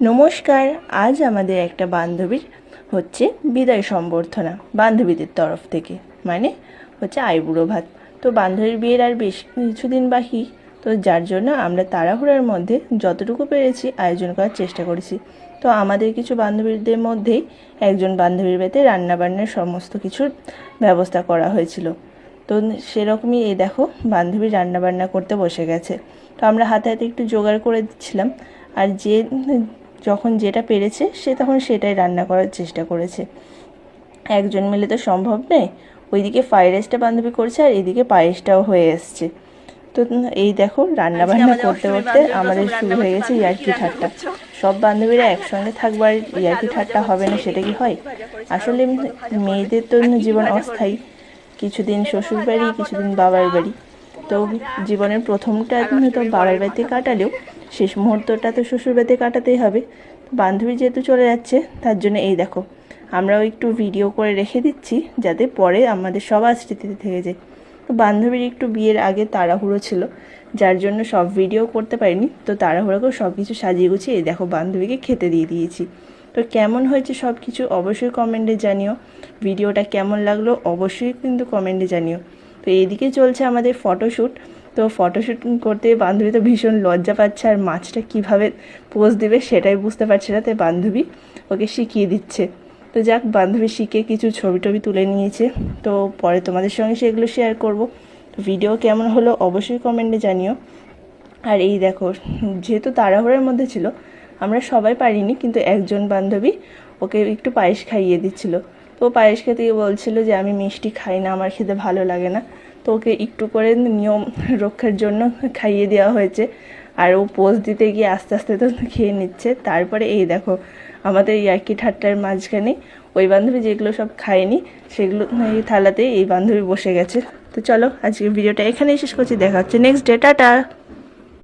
নমস্কার। আজ আমাদের একটা বান্ধবীর হচ্ছে বিদায় সম্বর্ধনা বান্ধবীদের তরফ থেকে, মানে হচ্ছে আইবুড়ো ভাত। তো বান্ধবীর বিয়ের আর বেশ কিছুদিন বাকি, তো যার জন্য আমরা তাড়াহুড়োর মধ্যে যতটুকু পেরেছি আয়োজন করার চেষ্টা করেছি। তো আমাদের কিছু বান্ধবীদের মধ্যেই একজন বান্ধবীর বাড়িতে রান্নাবান্নার সমস্ত কিছুর ব্যবস্থা করা হয়েছিল। তো সেরকমই এই দেখো বান্ধবী রান্নাবান্না করতে বসে গেছে। তো আমরা হাতে হাতে একটু জোগাড় করে দিচ্ছিলাম, আর যে যখন যেটা পেরেছে সে তখন সেটাই রান্না করার চেষ্টা করেছে। একজন মিলে তো সম্ভব নয়। ওইদিকে ফ্রাইড রাইসটা বান্ধবী করছে আর এদিকে পায়েসটাও হয়ে এসছে। তো এই দেখো রান্না বান্না করতে করতে আমাদের শুরু হয়ে গেছে ইয়ার্কি ঠাট্টা। সব বান্ধবীরা একসঙ্গে থাকবার ইয়ার্কি ঠাট্টা হবে না সেটা কি হয়? আসলে মেয়েদের তো জীবন অস্থায়ী, কিছুদিন শ্বশুর বাড়ি কিছুদিন বাবার বাড়ি। তো জীবনের প্রথমটা তো বাবার বাড়িতে কাটালেও শেষ মুহূর্তটা তো শ্বশুর বাড়িতে কাটাতেই হবে। বান্ধবী যেহেতু চলে যাচ্ছে তার জন্য এই দেখো আমরাও একটু ভিডিও করে রেখে দিচ্ছি যাতে পরে আমাদের সবার স্মৃতিতে থেকে যায়। তো বান্ধবীর একটু বিয়ের আগে তাড়াহুড়ো ছিল, যার জন্য সব ভিডিও করতে পারিনি। তো তাড়াহুড়ো করে সব কিছু সাজিয়ে গুছিয়ে এই দেখো বান্ধবীকে খেতে দিয়ে দিয়েছি। তো কেমন হয়েছে সব কিছু অবশ্যই কমেন্টে জানিও। ভিডিওটা কেমন লাগলো অবশ্যই কিন্তু কমেন্টে জানিও। তো এইদিকে চলছে আমাদের ফটোশ্যুট। তো ফটোশ্যুট করতে বান্ধবী তো ভীষণ লজ্জা পাচ্ছে, আর মাছটা কীভাবে পোজ দেবে সেটাই বুঝতে পারছে না, তাই বান্ধবী ওকে শিখিয়ে দিচ্ছে। তো যাক, বান্ধবী শিখে কিছু ছবি টবি তুলে নিয়েছে, তো পরে তোমাদের সঙ্গে সেগুলো শেয়ার করব। ভিডিও কেমন হলো অবশ্যই কমেন্টে জানিও। আর এই দেখো, যেহেতু তাড়াহুড়োর মধ্যে ছিল আমরা সবাই পারিনি, কিন্তু একজন বান্ধবী ওকে একটু পায়েস খাইয়ে দিচ্ছিল। তো পায়েস খেতে গিয়ে বলছিল যে আমি মিষ্টি খাই না, আমার খেতে ভালো লাগে না। তো ওকে একটু করে নিয়ম রক্ষার জন্য খাইয়ে দেওয়া হয়েছে, আর ও পোজ দিতে গিয়ে আস্তে আস্তে তো খেয়ে নিচ্ছে। তারপরে এই দেখো আমাদের ইয়ার্কি ঠাট্টার মাঝখানে ওই বান্ধবী যেগুলো সব খায়নি সেগুলো এই থালাতে এই বান্ধবী বসে গেছে। তো চলো আজকের ভিডিওটা এখানেই শেষ করছি, দেখা হচ্ছে নেক্সট ডে, টাটা।